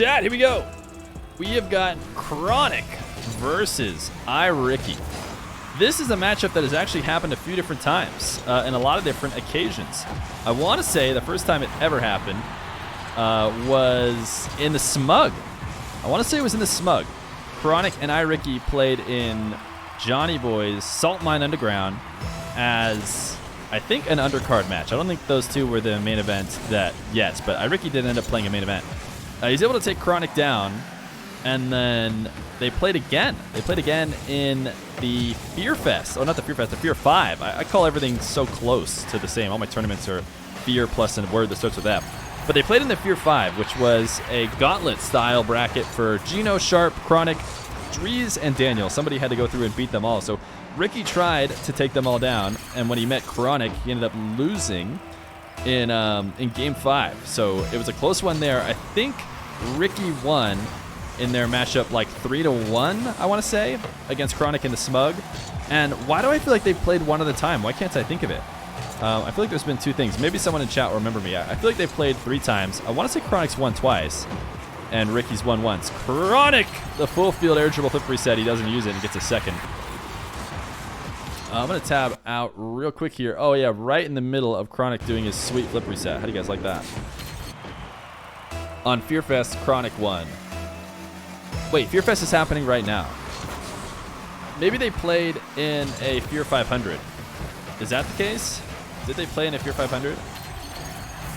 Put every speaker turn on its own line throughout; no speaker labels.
Chat, here we go. We have got Chronic versus iRicky. This is a matchup that has actually happened a few different times in a lot of different occasions. I want to say the first time it ever happened was in the Smug. I want to say it was in the Smug. Chronic and iRicky played in Johnny Boy's Salt Mine Underground as, I think, an undercard match. I don't think those two were the main event but iRicky did end up playing a main event. He's able to take Chronic down, and then they played again. They played again in the Fear Fest. Oh, not the Fear Fest, the Fear 5. I call everything so close to the same. All my tournaments are Fear plus a word that starts with F. But they played in the Fear 5, which was a gauntlet-style bracket for Gino, Sharp, Chronic, Drees, and Daniel. Somebody had to go through and beat them all. So Ricky tried to take them all down, and when he met Chronic, he ended up losing in Game 5. So it was a close one there. I think Ricky won in their matchup like 3-1, I want to say, against Chronic in the Smug. And why do I feel like they've played one at a time? Why can't I think of it? I feel like there's been two things. Maybe someone in chat will remember me. I feel like they've played 3 times. I want to say Chronic's won twice, and Ricky's won once. Chronic, the full field air dribble flip reset. He doesn't use it and gets a second. I'm going to tab out real quick here. Oh, yeah, right in the middle of Chronic doing his sweet flip reset. How do you guys like that? On Fearfest, Chronic won. Wait, Fearfest is happening right now. Maybe they played in a Fear 500. Is that the case? Did they play in a Fear 500?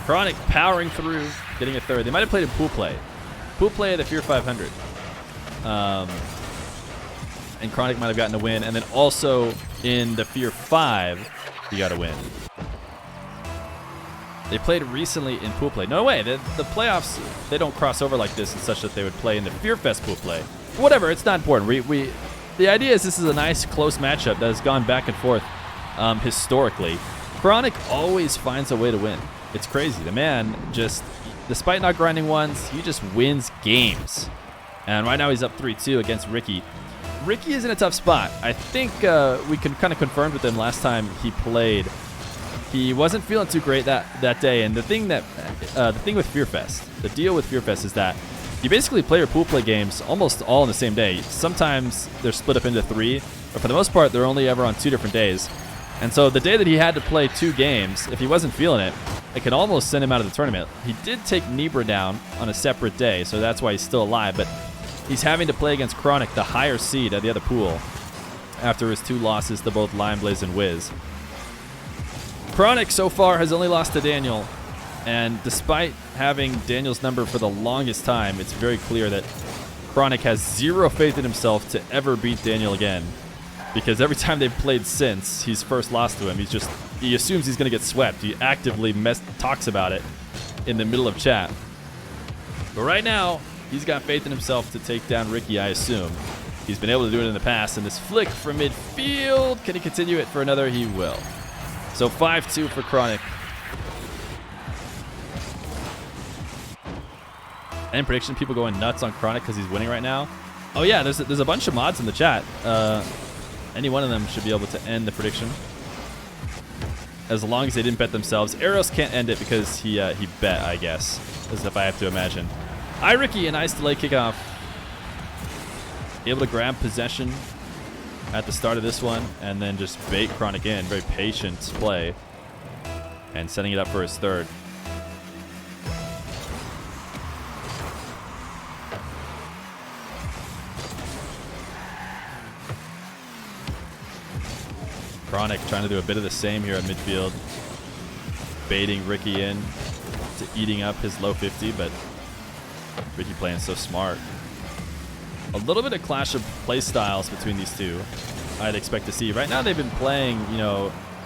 Chronic powering through, getting a third. They might have played in pool play. Pool play at the Fear 500. And Chronic might have gotten a win. And then also in the Fear 5, he got a win. They played recently in pool play. No way. The playoffs, they don't cross over like this and such that they would play in the Fearfest pool play. Whatever, it's not important. The idea is this is a nice, close matchup that has gone back and forth historically. Chronic always finds a way to win. It's crazy. The man just, despite not grinding once, he just wins games. And right now he's up 3-2 against Ricky. Ricky is in a tough spot. I think we can kind of confirmed with him last time he played. He wasn't feeling too great that day, and the thing with Fearfest, the deal with Fearfest is that you basically play your pool play games almost all on the same day. Sometimes they're split up into 3, but for the most part, they're only ever on 2 different days. And so the day that he had to play 2 games, if he wasn't feeling it, it could almost send him out of the tournament. He did take Nibra down on a separate day, so that's why he's still alive, but he's having to play against Chronic, the higher seed at the other pool, after his 2 losses to both LionBlaze and Wizz. Chronic so far has only lost to Daniel, and despite having Daniel's number for the longest time, it's very clear that Chronic has 0 faith in himself to ever beat Daniel again, because every time they've played since he's first lost to him, he assumes he's going to get swept. He actively talks about it in the middle of chat. But right now, he's got faith in himself to take down Ricky, I assume. He's been able to do it in the past, and this flick from midfield, can he continue it for another? He will. So 5-2 for Chronic. Any prediction? People going nuts on Chronic because he's winning right now? Oh yeah, there's a bunch of mods in the chat. Any one of them should be able to end the prediction, as long as they didn't bet themselves. Eros can't end it because he bet, I guess, as if I have to imagine. iRicky, a nice delay kickoff. Able to grab possession at the start of this one, and then just bait Chronic in. Very patient play, and setting it up for his third. Chronic trying to do a bit of the same here at midfield, baiting Ricky in to eating up his low 50, but Ricky playing so smart. A little bit of clash of play styles between these two, I'd expect to see. Right now they've been playing,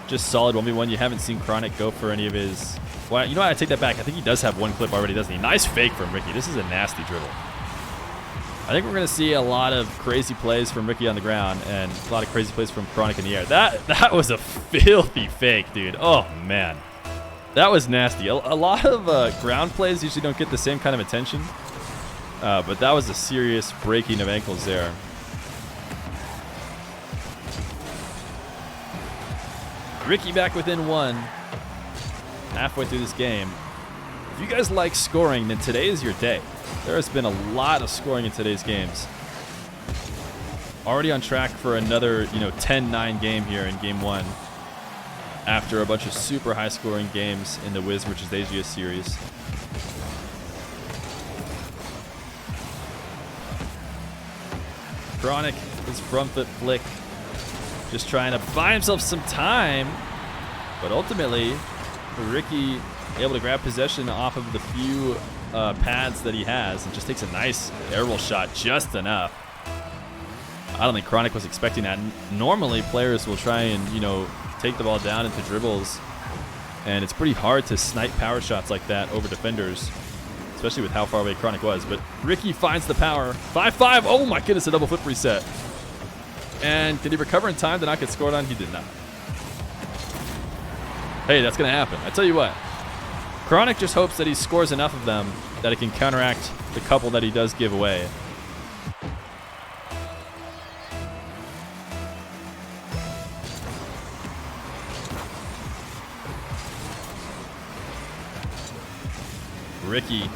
just solid 1v1. You haven't seen Chronic go for any of his... Well, you know what? I take that back. I think he does have one clip already, doesn't he? Nice fake from Ricky. This is a nasty dribble. I think we're going to see a lot of crazy plays from Ricky on the ground and a lot of crazy plays from Chronic in the air. That was a filthy fake, dude. Oh, man. That was nasty. A lot of ground plays usually don't get the same kind of attention. But that was a serious breaking of ankles there. Ricky back within 1. Halfway through this game. If you guys like scoring, then today is your day. There has been a lot of scoring in today's games. Already on track for another, 10-9 game here in game 1. After a bunch of super high-scoring games in the Wizz versus Aygius series. Chronic is front foot flick, just trying to buy himself some time, but ultimately, Ricky able to grab possession off of the few pads that he has and just takes a nice air roll shot, just enough. I don't think Chronic was expecting that. Normally, players will try and, take the ball down into dribbles, and it's pretty hard to snipe power shots like that over defenders, especially with how far away Chronic was. But Ricky finds the power. 5-5. Oh my goodness, a double flip reset. And did he recover in time to not get scored on? He did not. Hey, that's going to happen. I tell you what. Chronic just hopes that he scores enough of them that it can counteract the couple that he does give away. Ricky,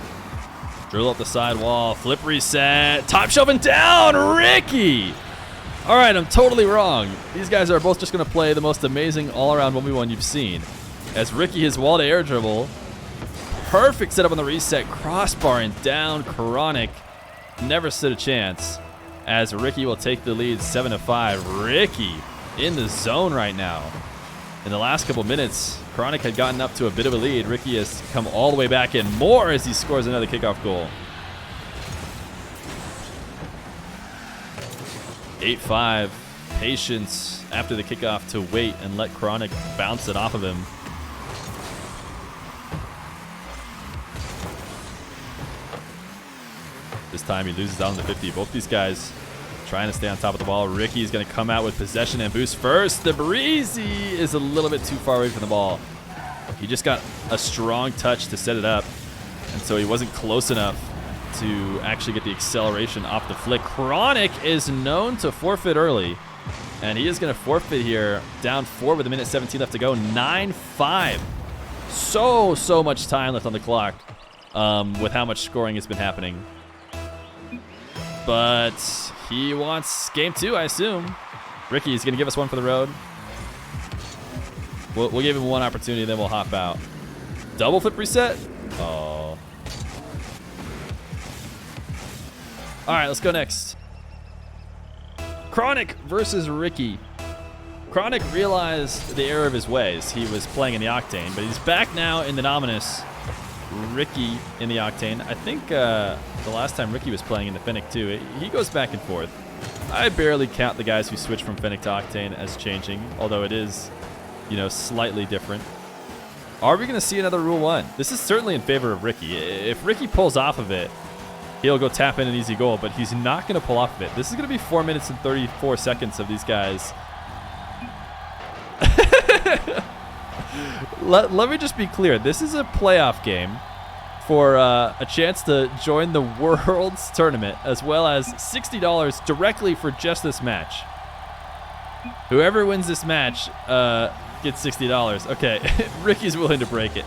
drill up the side wall, flip reset, top shelving down, Ricky! All right, I'm totally wrong. These guys are both just gonna play the most amazing all-around 1v1 you've seen. As Ricky his wall to air dribble, perfect setup on the reset, crossbarring down Chronic, never stood a chance. As Ricky will take the lead 7-5. Ricky in the zone right now. In the last couple minutes, Chronic had gotten up to a bit of a lead. Ricky has come all the way back in more as he scores another kickoff goal. 8-5. Patience after the kickoff to wait and let Chronic bounce it off of him. This time he loses out on the 50. Both these guys trying to stay on top of the ball. Ricky's going to come out with possession and boost first. The Breezy is a little bit too far away from the ball. He just got a strong touch to set it up, and so he wasn't close enough to actually get the acceleration off the flick. Chronic is known to forfeit early, and he is going to forfeit here. Down 4 with 1:17 left to go. 9-5. So much time left on the clock with how much scoring has been happening. But he wants game 2, I assume. Ricky's going to give us one for the road. We'll give him one opportunity, then we'll hop out. Double flip reset? Oh. All right, let's go next. Chronic versus Ricky. Chronic realized the error of his ways. He was playing in the Octane, but he's back now in the Nominus. Ricky in the Octane. I think the last time Ricky was playing in the Fennec too, he goes back and forth. I barely count the guys who switch from Fennec to Octane as changing, although it is, slightly different. Are we going to see another Rule 1? This is certainly in favor of Ricky. If Ricky pulls off of it, he'll go tap in an easy goal, but he's not going to pull off of it. This is going to be 4 minutes and 34 seconds of these guys. Let me just be clear. This is a playoff game for a chance to join the World's Tournament, as well as $60 directly for just this match. Whoever wins this match gets $60. Okay, Ricky's willing to break it.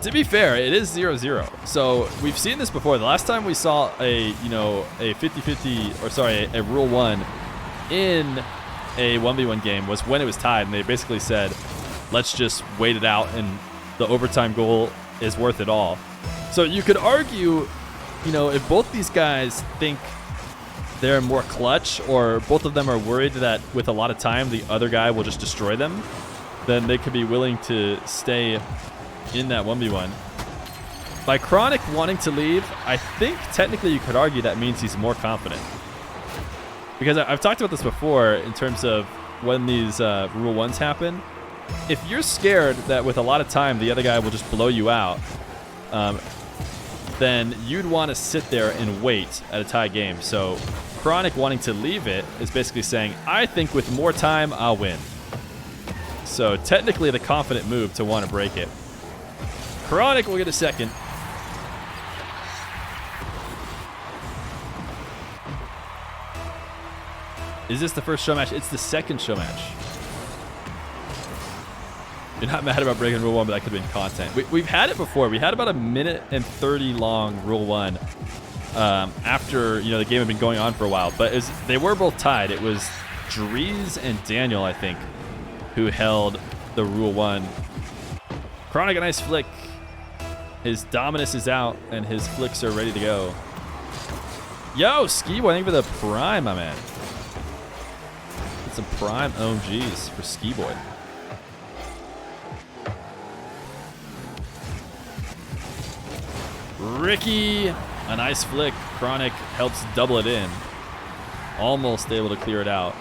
To be fair, it is 0-0. So we've seen this before. The last time we saw a 50-50, or sorry, a Rule 1 in a 1v1 game was when it was tied, and they basically said, let's just wait it out, and the overtime goal is worth it all. So you could argue, if both these guys think they're more clutch, or both of them are worried that with a lot of time the other guy will just destroy them, then they could be willing to stay in that 1v1. By Chronic wanting to leave, I think technically you could argue that means he's more confident. Because I've talked about this before in terms of when these Rule 1s happen. If you're scared that with a lot of time the other guy will just blow you out, then you'd want to sit there and wait at a tie game. So Chronic wanting to leave it is basically saying, I think with more time, I'll win. So technically the confident move to want to break it. Chronic will get a second. Is this the first show match? It's the second show match. You're not mad about breaking Rule 1, but that could have been content. We've had it before. We had about a minute and 30 long Rule 1 after the game had been going on for a while. But they were both tied. It was Dries and Daniel, I think, who held the Rule 1. Chronic, a nice flick. His Dominus is out, and his flicks are ready to go. Yo, Ski Boy, thank you for the Prime, my man. Get some Prime OMGs for Ski Boy. Ricky, a nice flick. Chronic helps double it in. Almost able to clear it out.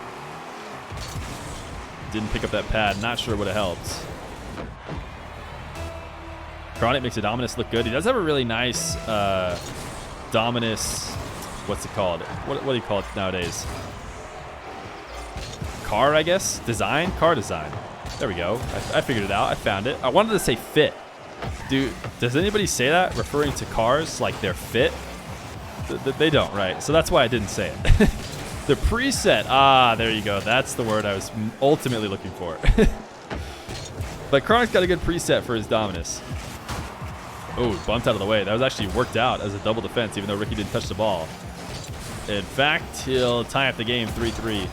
Didn't pick up that pad. Not sure would have helped. Chronic makes a Dominus look good. He does have a really nice Dominus. What's it called? What do you call it nowadays? Car, I guess? Design? Car design. There we go. I figured it out. I found it. I wanted to say fit. Dude, does anybody say that referring to cars like they're fit? They don't, right? So that's why I didn't say it. The preset. Ah, there you go. That's the word I was ultimately looking for. But Chronic's got a good preset for his Dominus. Oh, bumped out of the way. That was actually worked out as a double defense, even though Ricky didn't touch the ball. In fact, he'll tie up the game 3-3.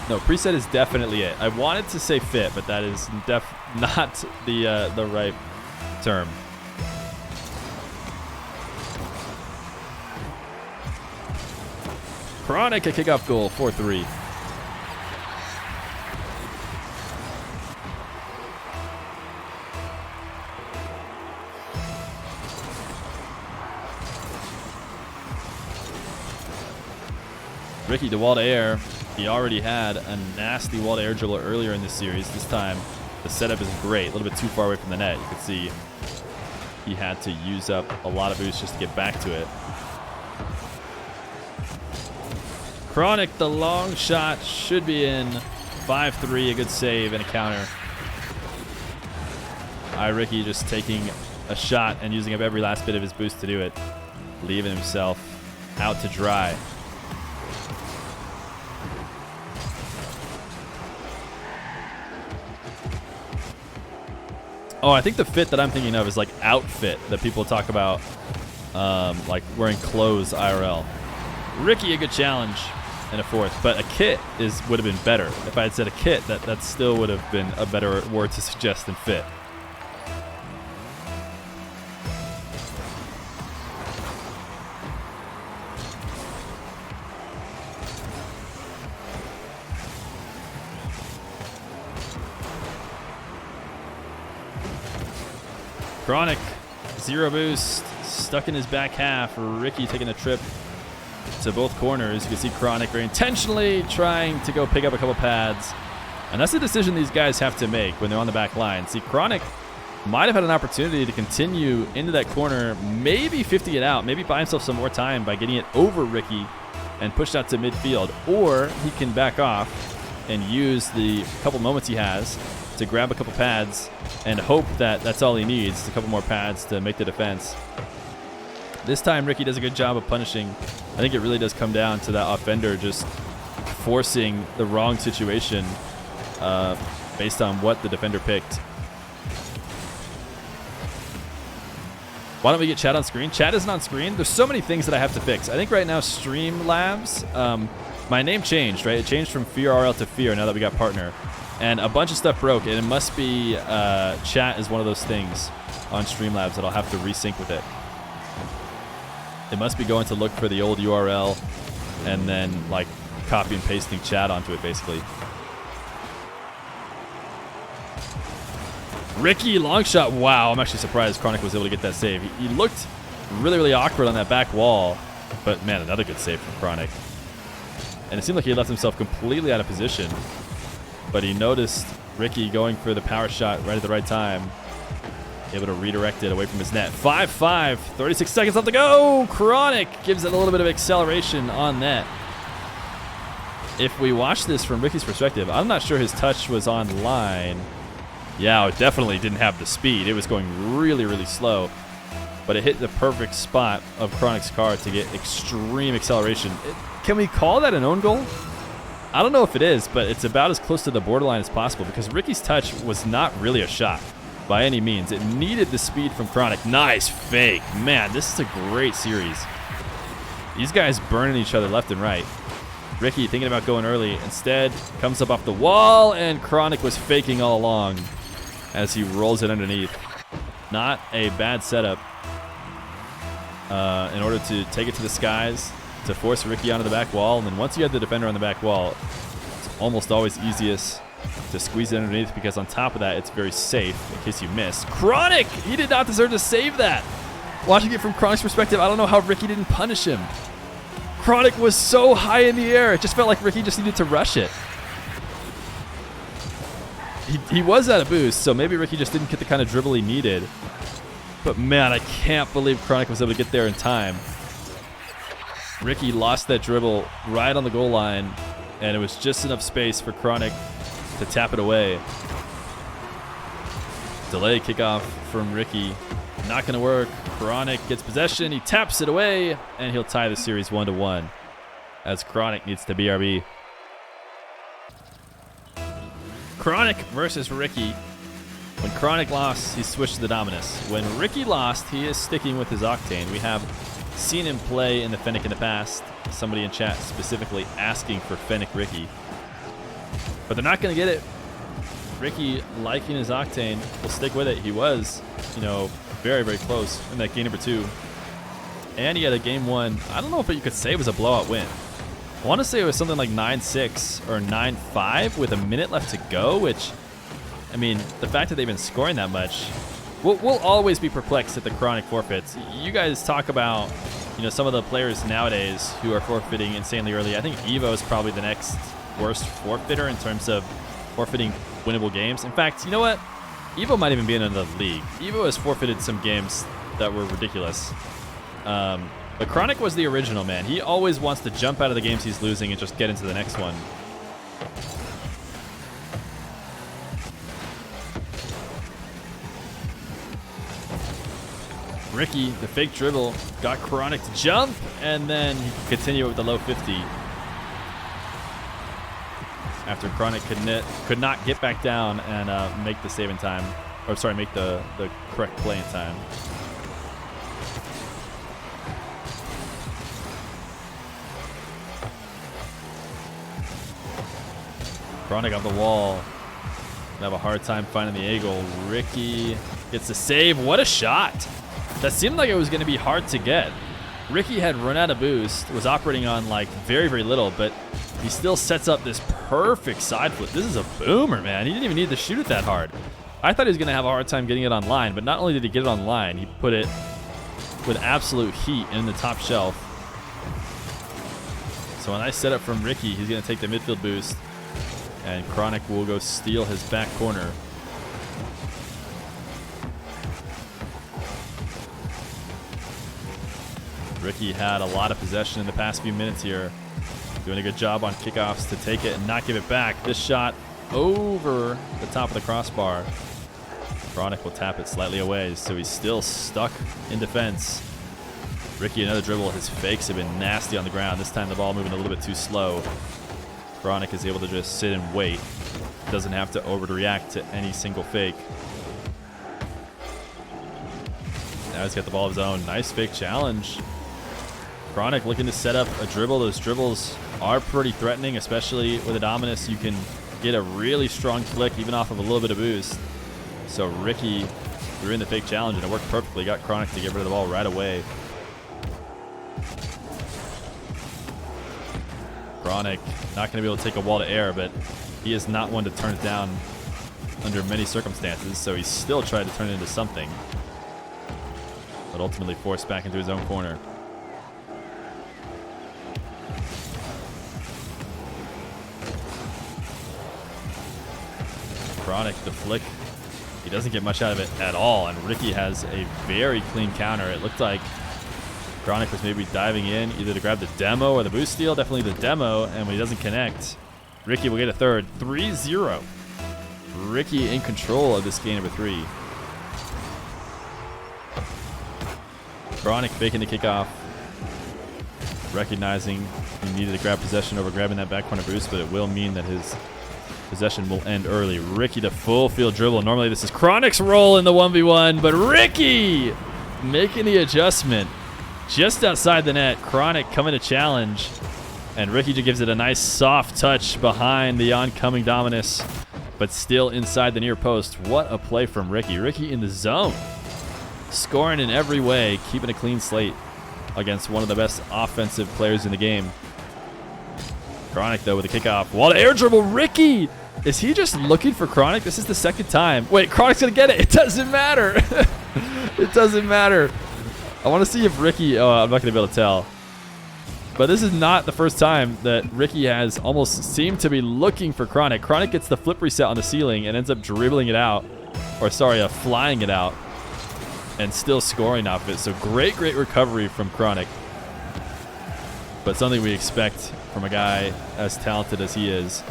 No, preset is definitely it. I wanted to say fit, but that is not the right term. Chronic, a kickoff goal, 4-3. Ricky, the wall to air. He already had a nasty wall to air dribbler earlier in this series. This time, the setup isn't great. A little bit too far away from the net. You can see he had to use up a lot of boost just to get back to it. Chronic, the long shot should be in. 5-3, a good save and a counter. iRicky just taking a shot and using up every last bit of his boost to do it. Leaving himself out to dry. Oh, I think the fit that I'm thinking of is like outfit that people talk about, like wearing clothes IRL. Ricky, a good challenge and a fourth, but a kit would have been better. If I had said a kit, that still would have been a better word to suggest than fit. Chronic, 0 boost, stuck in his back half. Ricky taking a trip to both corners. You can see Chronic very intentionally trying to go pick up a couple pads. And that's the decision these guys have to make when they're on the back line. See, Chronic might have had an opportunity to continue into that corner, maybe 50 it out, maybe buy himself some more time by getting it over Ricky and pushed out to midfield. Or he can back off and use the couple moments he has to grab a couple pads and hope that that's all he needs, a couple more pads to make the defense. This time, Ricky does a good job of punishing. I think it really does come down to that offender just forcing the wrong situation based on what the defender picked. Why don't we get chat on screen? Chat isn't on screen. There's so many things that I have to fix. I think right now Streamlabs, my name changed, right? It changed from Feer RL to Feer now that we got partner. And a bunch of stuff broke, and it must be chat is one of those things on Streamlabs that I'll have to resync with it. It must be going to look for the old URL and then like copy and pasting chat onto it basically. Ricky, long shot. Wow, I'm actually surprised Chronic was able to get that save. He looked really, really awkward on that back wall, but man, another good save from Chronic. And it seemed like he left himself completely out of position, but he noticed Ricky going for the power shot right at the right time. Able to redirect it away from his net. 5-5, 36 seconds left to go. Chronic gives it a little bit of acceleration on net. If we watch this from Ricky's perspective, I'm not sure his touch was on line. Yeah, it definitely didn't have the speed. It was going really, really slow. But it hit the perfect spot of Chronic's car to get extreme acceleration. Can we call that an own goal? I don't know if it is, but it's about as close to the borderline as possible because Ricky's touch was not really a shot by any means. It needed the speed from Chronic. Nice fake. Man, this is a great series. These guys burning each other left and right. Ricky thinking about going early. Instead, comes up off the wall, and Chronic was faking all along as he rolls it underneath. Not a bad setup in order to take it to the skies, to force Ricky onto the back wall. And then once you have the defender on the back wall, it's almost always easiest to squeeze it underneath because on top of that, it's very safe in case you miss. Chronic! He did not deserve to save that. Watching it from Chronic's perspective, I don't know how Ricky didn't punish him. Chronic was so high in the air. It just felt like Ricky just needed to rush it. He was at a boost, so maybe Ricky just didn't get the kind of dribble he needed. But man, I can't believe Chronic was able to get there in time. Ricky lost that dribble right on the goal line, and it was just enough space for Chronic to tap it away. Delayed kickoff from Ricky. Not going to work. Chronic gets possession. He taps it away, and he'll tie the series 1-1 as Chronic needs to BRB. Chronic versus Ricky. When Chronic lost, he switched to the Dominus. When Ricky lost, he is sticking with his Octane. We have seen him play in the Fennec in the past. Somebody in chat specifically asking for Fennec Ricky. But they're not going to get it. Ricky, liking his Octane, will stick with it. He was, very, very close in that game number 2. And he had a game 1. I don't know if you could say it was a blowout win. I want to say it was something like 9-6 or 9-5 with a minute left to go, which, I mean, the fact that they've been scoring that much, we'll always be perplexed at the Chronic forfeits. You guys talk about, some of the players nowadays who are forfeiting insanely early. I think Evo is probably the next worst forfeiter in terms of forfeiting winnable games. In fact, you know what? Evo might even be in another league. Evo has forfeited some games that were ridiculous. But Chronic was the original, man. He always wants to jump out of the games he's losing and just get into the next one. Ricky, the fake dribble, got Chronic to jump, and then he could continue with the low 50. After Chronic could not get back down and make the save in time. Or sorry, make the correct play in time. Chronic on the wall. Gonna have a hard time finding the angle. Ricky gets the save. What a shot. That seemed like it was going to be hard to get. Ricky had run out of boost, was operating on like very, very little, but he still sets up this perfect side flip. This is a boomer, man. He didn't even need to shoot it that hard. I thought he was going to have a hard time getting it online, but not only did he get it online, he put it with absolute heat in the top shelf. So a nice setup from Ricky. He's going to take the midfield boost, and Chronic will go steal his back corner. Ricky had a lot of possession in the past few minutes here. Doing a good job on kickoffs to take it and not give it back. This shot over the top of the crossbar. Chronic will tap it slightly away, so he's still stuck in defense. Ricky, another dribble. His fakes have been nasty on the ground. This time the ball moving a little bit too slow. Chronic is able to just sit and wait. Doesn't have to overreact to any single fake. Now he's got the ball of his own. Nice fake challenge. Chronic looking to set up a dribble. Those dribbles are pretty threatening, especially with a Dominus. You can get a really strong flick even off of a little bit of boost. So Ricky threw in the fake challenge, and it worked perfectly. Got Chronic to get rid of the ball right away. Chronic not going to be able to take a wall to air, but he is not one to turn it down under many circumstances, so he still tried to turn it into something, but ultimately forced back into his own corner. Chronic, the flick, he doesn't get much out of it at all, and Ricky has a very clean counter. It looked like Chronic was maybe diving in either to grab the demo or the boost steal. Definitely the demo, and when he doesn't connect, Ricky will get a third. 3-0. Ricky in control of this game number 3. Chronic faking the kickoff, recognizing He needed to grab possession over grabbing that back corner boost, but it will mean that his possession will end early. Ricky to full field dribble. Normally this is Chronic's role in the 1v1, but Ricky making the adjustment just outside the net. Chronic coming to challenge, and Ricky just gives it a nice soft touch behind the oncoming Dominus, but still inside the near post. What a play from Ricky. Ricky in the zone, scoring in every way, keeping a clean slate against one of the best offensive players in the game. Chronic, though, with a kickoff. Wall to air dribble. Ricky! Is he just looking for Chronic? This is the second time. Wait, Chronic's going to get it. It doesn't matter. It doesn't matter. I want to see if Ricky... Oh, I'm not going to be able to tell. But this is not the first time that Ricky has almost seemed to be looking for Chronic. Chronic gets the flip reset on the ceiling and ends up dribbling it out. Or, sorry, flying it out. And still scoring off it. So great recovery from Chronic. But something we expect from a guy as talented as he is.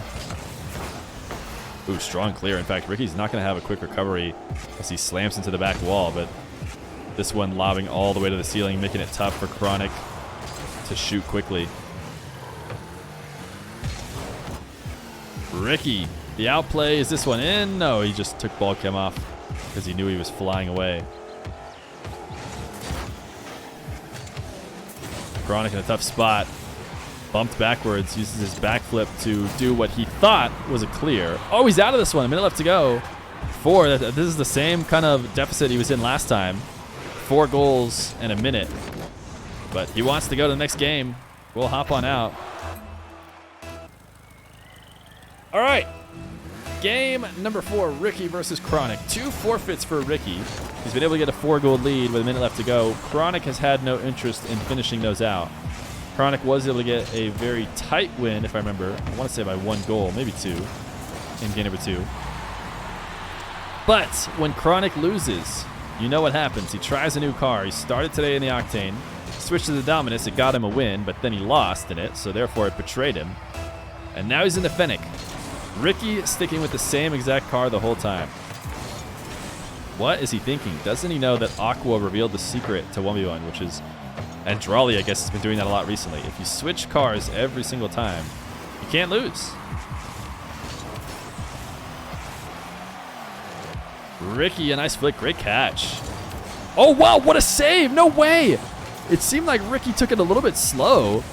Ooh, strong clear. In fact, Ricky's not going to have a quick recovery as he slams into the back wall. But this one lobbing all the way to the ceiling, making it tough for Chronic to shoot quickly. Ricky, the outplay. Is this one in? No, he just took ball cam off because he knew he was flying away. Chronic in a tough spot. Bumped backwards, uses his backflip to do what he thought was a clear. Oh, he's out of this one. A minute left to go. 4. This is the same kind of deficit he was in last time. 4 goals in a minute. But he wants to go to the next game. We'll hop on out. All right. Game number 4, Ricky versus Chronic. 2 forfeits for Ricky. He's been able to get a 4-goal lead with a minute left to go. Chronic has had no interest in finishing those out. Chronic was able to get a very tight win, if I remember. I want to say by 1 goal, maybe 2, in game number 2. But when Chronic loses, you know what happens. He tries a new car. He started today in the Octane, switched to the Dominus. It got him a win, but then he lost in it, so therefore it betrayed him. And now he's in the Fennec. Ricky sticking with the same exact car the whole time. What is he thinking? Doesn't he know that Aqua revealed the secret to 1v1, which is... And Drali, I guess, has been doing that a lot recently. If you switch cars every single time, you can't lose. Ricky, a nice flick. Great catch. Oh, wow, what a save. No way. It seemed like Ricky took it a little bit slow.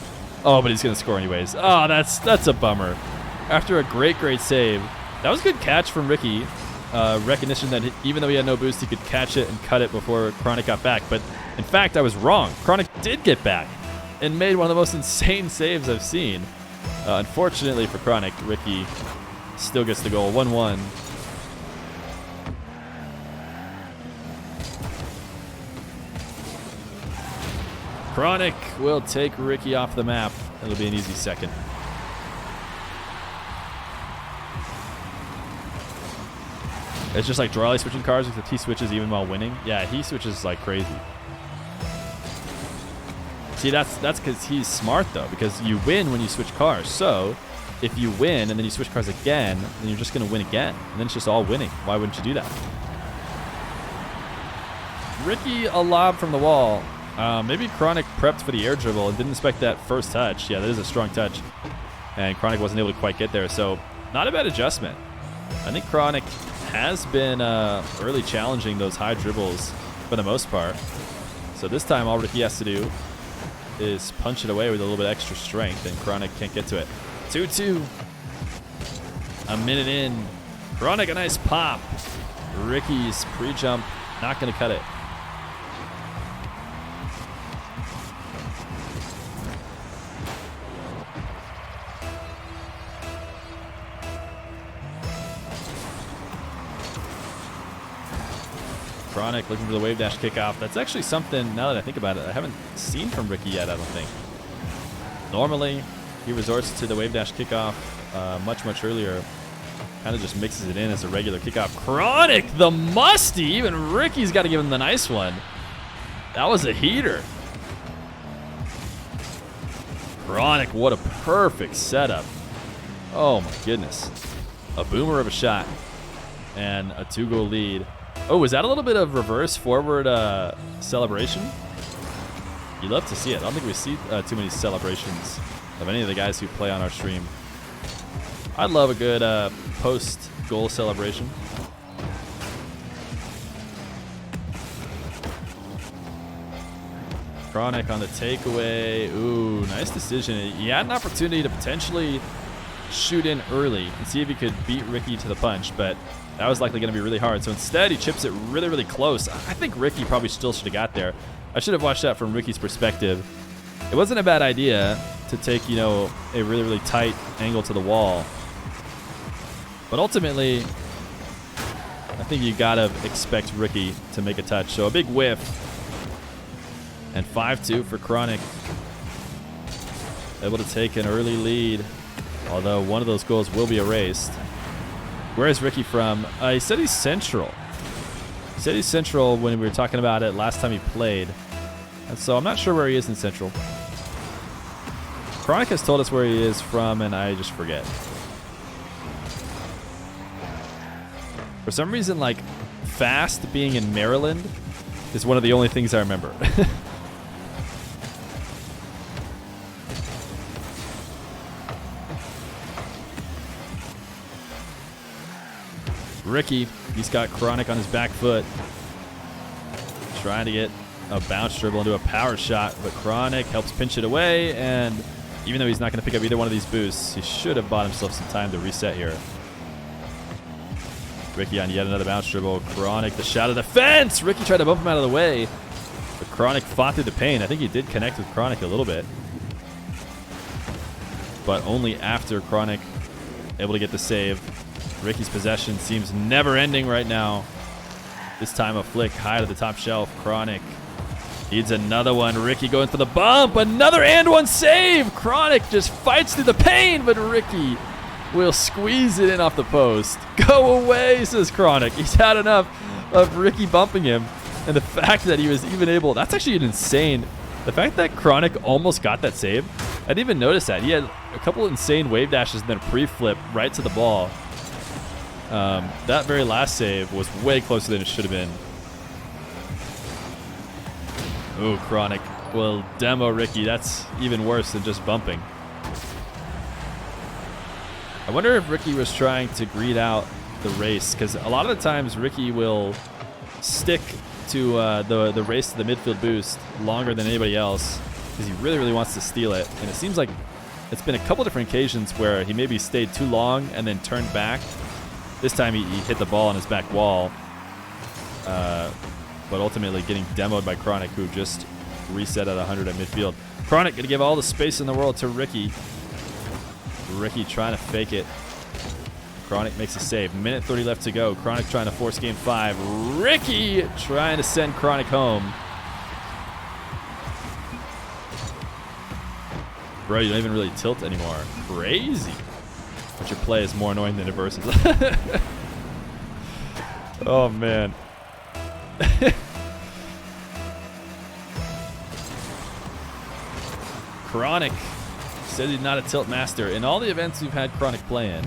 Oh, but he's going to score anyways. Oh, that's a bummer. After a great save. That was a good catch from Ricky. Recognition that even though he had no boost, he could catch it and cut it before Chronic got back. But in fact, I was wrong. Chronic did get back and made one of the most insane saves I've seen. Unfortunately for Chronic, Ricky still gets the goal. 1-1. Chronic will take Ricky off the map. It'll be an easy second. It's just like Drali switching cars, except he switches even while winning. Yeah, he switches like crazy. See, that's because he's smart, though, because you win when you switch cars. So if you win and then you switch cars again, then you're just going to win again. And then it's just all winning. Why wouldn't you do that? Ricky, a lob from the wall. Maybe Chronic prepped for the air dribble and didn't expect that first touch. Yeah, that is a strong touch. And Chronic wasn't able to quite get there. So not a bad adjustment. I think Chronic has been early challenging those high dribbles for the most part. So this time all Ricky has to do is punch it away with a little bit extra strength, and Chronic can't get to it. 2-2. A minute in. Chronic, a nice pop. Ricky's pre-jump, not going to cut it. Chronic looking for the wave dash kickoff. That's actually something, now that I think about it, I haven't seen from Ricky yet, I don't think. Normally, he resorts to the wave dash kickoff much earlier. Kind of just mixes it in as a regular kickoff. Chronic, the musty. Even Ricky's got to give him the nice one. That was a heater. Chronic, what a perfect setup. Oh my goodness. A boomer of a shot. And a 2-goal lead. Oh, was that a little bit of reverse forward celebration? You love to see it. I don't think we see too many celebrations of any of the guys who play on our stream. I love a good post-goal celebration. Chronic on the takeaway. Ooh, nice decision. He had an opportunity to potentially shoot in early and see if he could beat Ricky to the punch, but that was likely going to be really hard. So instead, he chips it really, really close. I think Ricky probably still should have got there. I should have watched that from Ricky's perspective. It wasn't a bad idea to take, you know, a really, really tight angle to the wall. But ultimately, I think you got to expect Ricky to make a touch. So a big whiff. And 5-2 for Chronic. Able to take an early lead. Although one of those goals will be erased. Where is Ricky from? He said he's central. He said he's central when we were talking about it last time he played. And so I'm not sure where he is in central. Chronic has told us where he is from, and I just forget. For some reason, like, Fast being in Maryland is one of the only things I remember. Ricky, he's got Chronic on his back foot. Trying to get a bounce dribble into a power shot, but Chronic helps pinch it away, and even though he's not going to pick up either one of these boosts, he should have bought himself some time to reset here. Ricky on yet another bounce dribble. Chronic, the shot of the fence! Ricky tried to bump him out of the way, but Chronic fought through the pain. I think he did connect with Chronic a little bit, but only after Chronic able to get the save. Ricky's possession seems never-ending right now. This time a flick high to the top shelf. Chronic needs another one. Ricky going for the bump. Another and one save. Chronic just fights through the pain, but Ricky will squeeze it in off the post. Go away, says Chronic. He's had enough of Ricky bumping him. And the fact that he was even able... That's actually an insane... The fact that Chronic almost got that save, I didn't even notice that. He had a couple insane wave dashes and then a pre-flip right to the ball. That very last save was way closer than it should have been. Oh, Chronic will demo Ricky. That's even worse than just bumping. I wonder if Ricky was trying to greed out the race, because a lot of the times Ricky will stick to the race to the midfield boost longer than anybody else because he really, really wants to steal it. And it seems like it's been a couple different occasions where he maybe stayed too long and then turned back. This time he hit the ball on his back wall, but ultimately getting demoed by Chronic, who just reset at 100 at midfield. Chronic going to give all the space in the world to Ricky. Ricky trying to fake it. Chronic makes a save. Minute 30 left to go. Chronic trying to force game 5. Ricky trying to send Chronic home. Bro, you don't even really tilt anymore. Crazy. But your play is more annoying than it versus. Oh, man. Chronic said he's not a tilt master. In all the events we've had Chronic play in,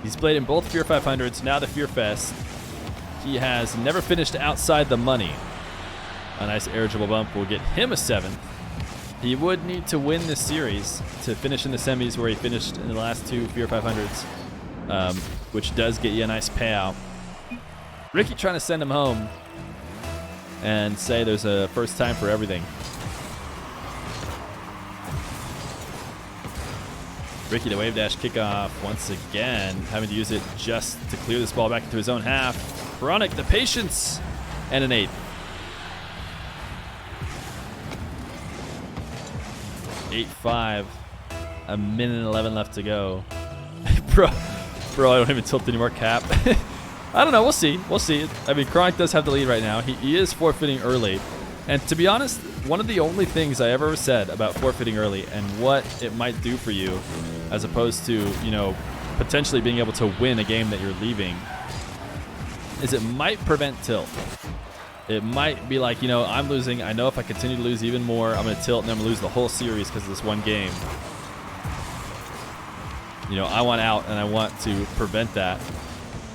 he's played in both Fear 500s, now the Fear Fest. He has never finished outside the money. A nice air dribble bump will get him a 7th. He would need to win this series to finish in the semis where he finished in the last 2 Fear 500s, which does get you a nice payout. Ricky trying to send him home and say there's a first time for everything. Ricky the wave dash kickoff once again, having to use it just to clear this ball back into his own half. Chronic the patience and an 8. 8-5. A minute and 11 left to go. bro, I don't even tilt anymore, Cap. I don't know. We'll see. We'll see. I mean, Chronic does have the lead right now. He is forfeiting early. And to be honest, one of the only things I ever said about forfeiting early and what it might do for you, as opposed to, you know, potentially being able to win a game that you're leaving, is it might prevent tilt. It might be like, you know, I'm losing. I know if I continue to lose even more, I'm going to tilt and I'm going to lose the whole series because of this one game. You know, I want out and I want to prevent that.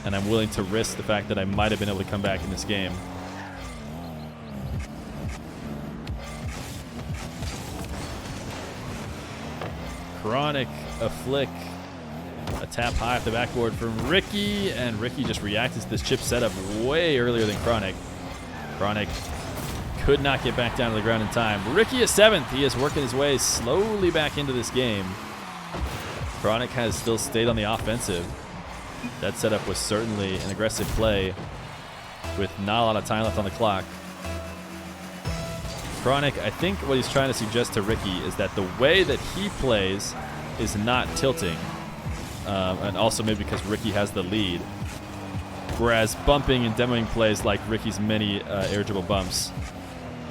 And I'm willing to risk the fact that I might have been able to come back in this game. Chronic, a flick, a tap high off the backboard from Ricky, and Ricky just reacted to this chip setup way earlier than Chronic. Chronic could not get back down to the ground in time. Ricky is 7th. He is working his way slowly back into this game. Chronic has still stayed on the offensive. That setup was certainly an aggressive play with not a lot of time left on the clock. Chronic, I think what he's trying to suggest to Ricky is that the way that he plays is not tilting. And also maybe because Ricky has the lead. Whereas bumping and demoing plays like Ricky's many air dribble bumps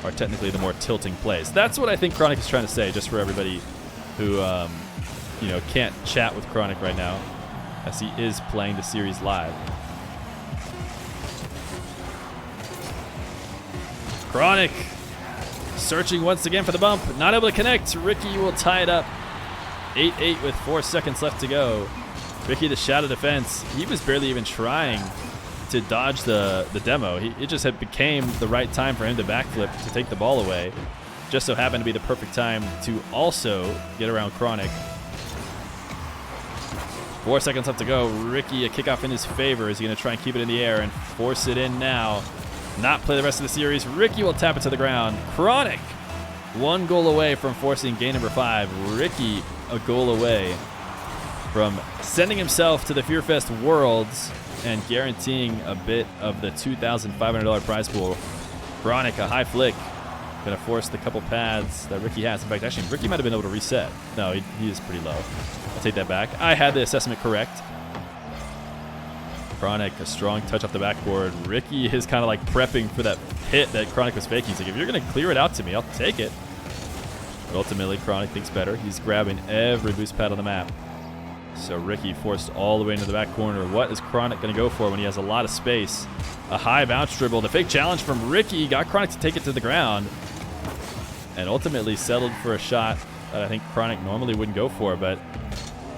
are technically the more tilting plays. That's what I think Chronic is trying to say, just for everybody who can't chat with Chronic right now, as he is playing the series live. Chronic searching once again for the bump, not able to connect. Ricky will tie it up. 8-8 with 4 seconds left to go. Ricky, the shadow defense, he was barely even trying to dodge the demo. It just became the right time for him to backflip to take the ball away. Just so happened to be the perfect time to also get around Chronic. 4 seconds left to go. Ricky, a kickoff in his favor. Is he going to try and keep it in the air and force it in now? Not play the rest of the series. Ricky will tap it to the ground. Chronic, 1 goal away from forcing game number 5. Ricky, a goal away from sending himself to the FearFest Worlds and guaranteeing a bit of the $2,500 prize pool. Chronic, a high flick. Going to force the couple pads that Ricky has. In fact, actually, Ricky might have been able to reset. No, he is pretty low. I'll take that back. I had the assessment correct. Chronic, a strong touch off the backboard. Ricky is kind of like prepping for that hit that Chronic was faking. He's like, if you're going to clear it out to me, I'll take it. But ultimately, Chronic thinks better. He's grabbing every boost pad on the map. So Ricky forced all the way into the back corner. What is Chronic going to go for when he has a lot of space? A high bounce dribble. The fake challenge from Ricky got Chronic to take it to the ground. And ultimately settled for a shot that I think Chronic normally wouldn't go for. But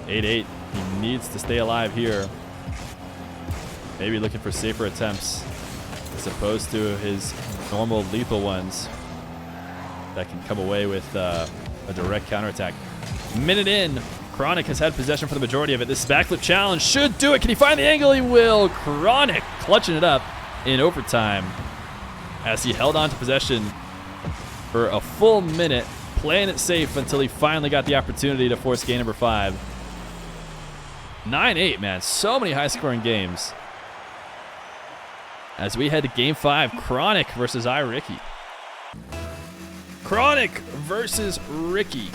8-8. He needs to stay alive here. Maybe looking for safer attempts as opposed to his normal lethal ones that can come away with a direct counterattack. Minute in. Chronic has had possession for the majority of it. This backflip challenge should do it. Can he find the angle? He will. Chronic clutching it up in overtime as he held on to possession for a full minute, playing it safe until he finally got the opportunity to force game number 5. 9-8, man. So many high-scoring games. As we head to game 5, Chronic versus iRicky. Chronic versus Ricky.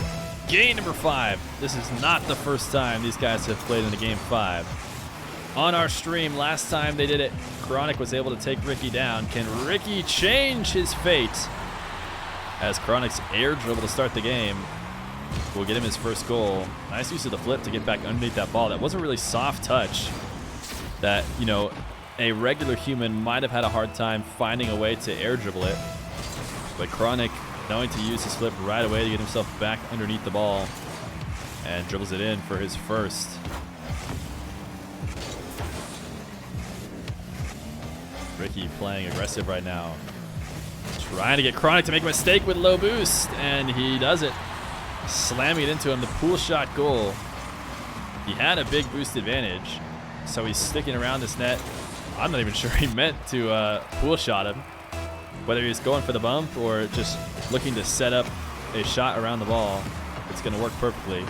Game number 5. This is not the first time these guys have played in a game 5. On our stream, last time they did it, Chronic was able to take Ricky down. Can Ricky change his fate? As Chronic's air dribble to start the game will get him his first goal. Nice use of the flip to get back underneath that ball. That was a really soft touch that, a regular human might have had a hard time finding a way to air dribble it. But Chronic, knowing to use his flip right away to get himself back underneath the ball, and dribbles it in for his first. Ricky playing aggressive right now. Trying to get Chronic to make a mistake with low boost, and he does it. Slamming it into him, the pool shot goal. He had a big boost advantage, so he's sticking around this net. I'm not even sure he meant to pool shot him. Whether he's going for the bump or just looking to set up a shot around the ball, it's going to work perfectly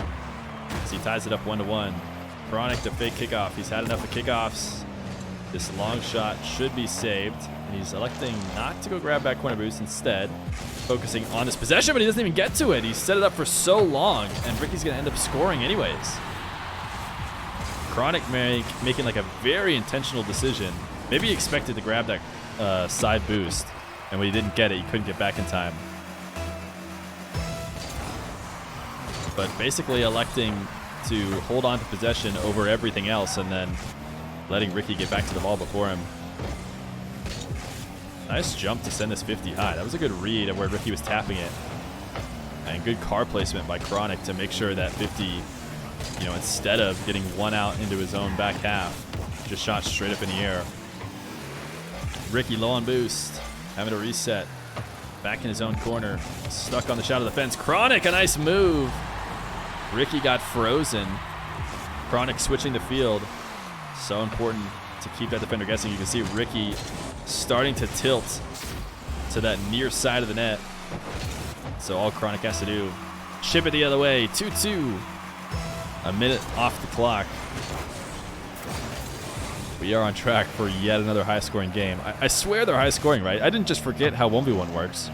as he ties it up 1-1. Chronic to fake kickoff. He's had enough of kickoffs. This long shot should be saved. And he's electing not to go grab back corner boost, instead focusing on his possession, but he doesn't even get to it. He set it up for so long, and Ricky's going to end up scoring anyways. Chronic making like a very intentional decision. Maybe he expected to grab that side boost, and when he didn't get it, he couldn't get back in time. But basically electing to hold on to possession over everything else and then letting Ricky get back to the ball before him. Nice jump to send this 50 high. That was a good read of where Ricky was tapping it. And good car placement by Chronic to make sure that 50, instead of getting one out into his own back half, just shot straight up in the air. Ricky low on boost, having to reset. Back in his own corner, stuck on the shadow of the fence. Chronic, a nice move. Ricky got frozen. Chronic switching the field. So important to keep that defender guessing. You can see Ricky starting to tilt to that near side of the net. So all Chronic has to do, chip it the other way. 2-2. A minute off the clock. We are on track for yet another high-scoring game. I swear they're high-scoring, right? I didn't just forget how 1v1 works.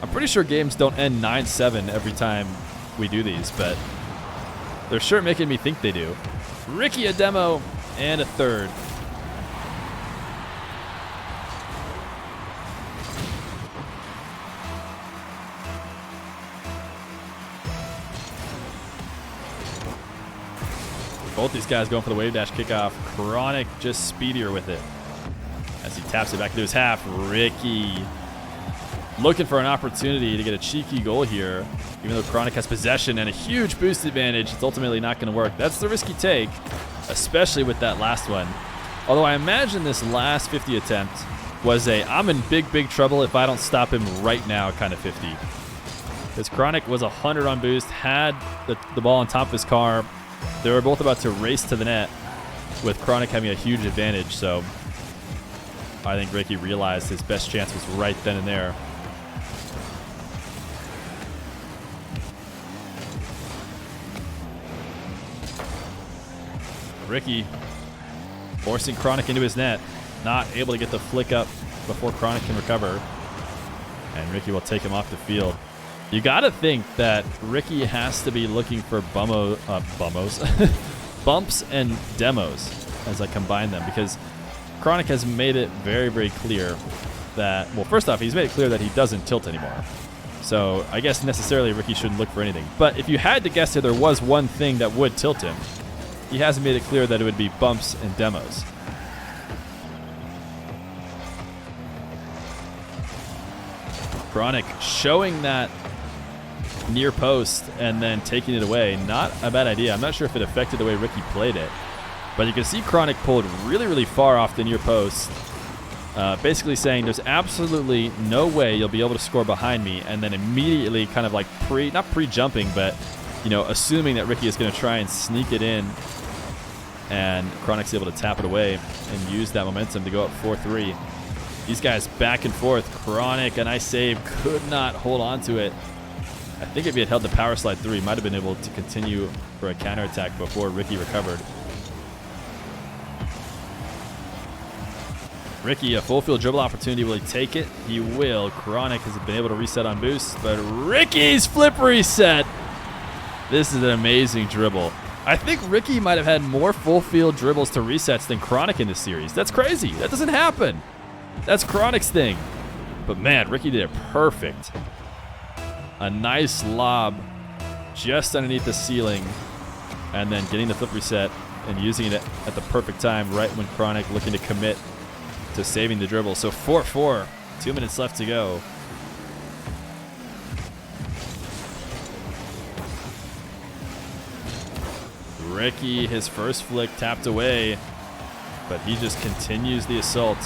I'm pretty sure games don't end 9-7 every time we do these, but they're sure making me think they do. Ricky a demo and a third. Both these guys going for the wave dash kickoff. Chronic just speedier with it as he taps it back into his half. Ricky looking for an opportunity to get a cheeky goal here. Even though Chronic has possession and a huge boost advantage, it's ultimately not going to work. That's the risky take, especially with that last one. Although I imagine this last 50 attempt was a I'm in big trouble if I don't stop him right now kind of 50. Because Chronic was 100 on boost, had the ball on top of his car. They were both about to race to the net with Chronic having a huge advantage, so I think Ricky realized his best chance was right then and there. Ricky forcing Chronic into his net, not able to get the flick up before Chronic can recover, and Ricky will take him off the field. You gotta think that Ricky has to be looking for bumps and demos as I combine them, because Chronic has made it very clear that, well, first off, he's made it clear that he doesn't tilt anymore. So I guess necessarily Ricky shouldn't look for anything. But if you had to guess that there was one thing that would tilt him, he hasn't made it clear that it would be bumps and demos. Chronic showing that near post and then taking it away. Not a bad idea. I'm not sure if it affected the way Ricky played it, but you can see Chronic pulled really far off the near post, basically saying there's absolutely no way you'll be able to score behind me, and then immediately kind of like not pre-jumping, but you know, assuming that Ricky is going to try and sneak it in, and Chronic's able to tap it away and use that momentum to go up 4-3. These guys back and forth. Chronic, a nice save, could not hold on to it. I think if he had held the power slide through, he might have been able to continue for a counterattack before Ricky recovered. Ricky, a full field dribble opportunity. Will he take it? He will. Chronic has been able to reset on boost, but Ricky's flip reset. This is an amazing dribble. I think Ricky might have had more full field dribbles to resets than Chronic in this series. That's crazy. That doesn't happen. That's Chronic's thing. But man, Ricky did it perfect. A nice lob just underneath the ceiling, and then getting the flip reset and using it at the perfect time right when Chronic looking to commit to saving the dribble. So 4-4, 2 minutes left to go. Ricky, his first flick tapped away, but he just continues the assault.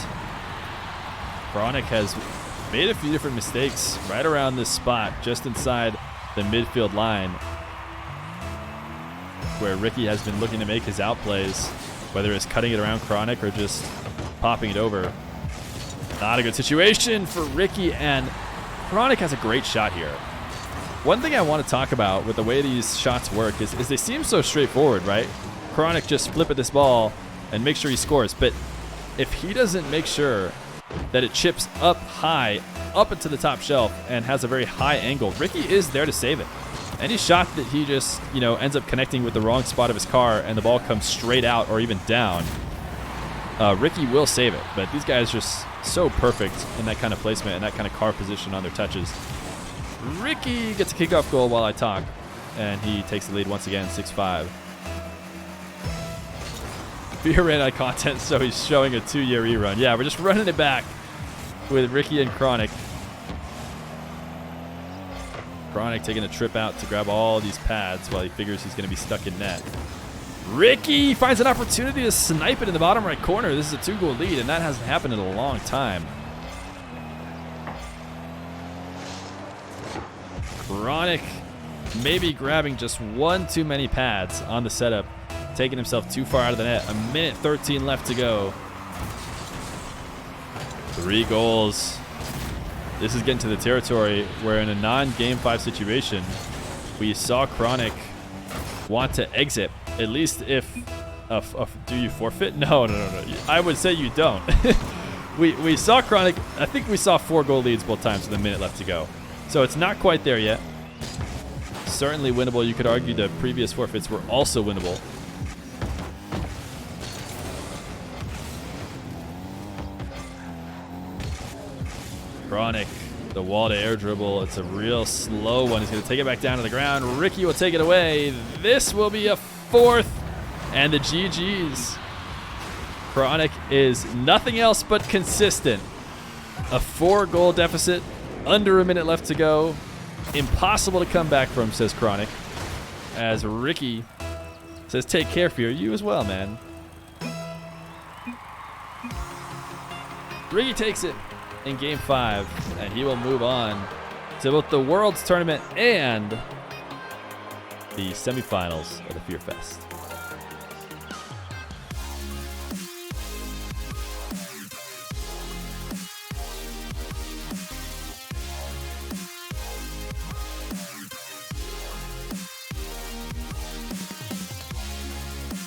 Chronic has made a few different mistakes right around this spot, just inside the midfield line, where Ricky has been looking to make his outplays, whether it's cutting it around Chronic or just popping it over. Not a good situation for Ricky, and Chronic has a great shot here. One thing I want to talk about with the way these shots work is they seem so straightforward, right? Chronic just flip at this ball and make sure he scores, but if he doesn't make sure that it chips up high, up into the top shelf, and has a very high angle, Ricky is there to save it. Any shot that he just, you know, ends up connecting with the wrong spot of his car and the ball comes straight out or even down, Ricky will save it. But these guys are just so perfect in that kind of placement and that kind of car position on their touches. Ricky gets a kickoff goal while I talk, and he takes the lead once again, 6-5. Feer ran out of content, so he's showing a 2-year rerun. Yeah, we're just running it back with Ricky and Chronic. Chronic taking a trip out to grab all these pads while he figures he's going to be stuck in net. Ricky finds an opportunity to snipe it in the bottom right corner. This is a 2-goal lead, and that hasn't happened in a long time. Chronic maybe grabbing just one too many pads on the setup, taking himself too far out of the net. 1:13 left to go. 3 goals. This is getting to the territory where in a non-game 5 situation, we saw Chronic want to exit, at least if, do you forfeit? No. I would say you don't. we saw Chronic, I think we saw 4-goal leads both times with a minute left to go. So it's not quite there yet. Certainly winnable. You could argue the previous forfeits were also winnable. Chronic, the wall to air dribble. It's a real slow one. He's going to take it back down to the ground. Ricky will take it away. This will be a 4th. And the GG's. Chronic is nothing else but consistent. A 4-goal deficit. Under a minute left to go. Impossible to come back from, says Chronic. As Ricky says, take care, Feer. You as well, man. Ricky takes it in game 5, and he will move on to both the Worlds Tournament and the semifinals of the Fear Fest.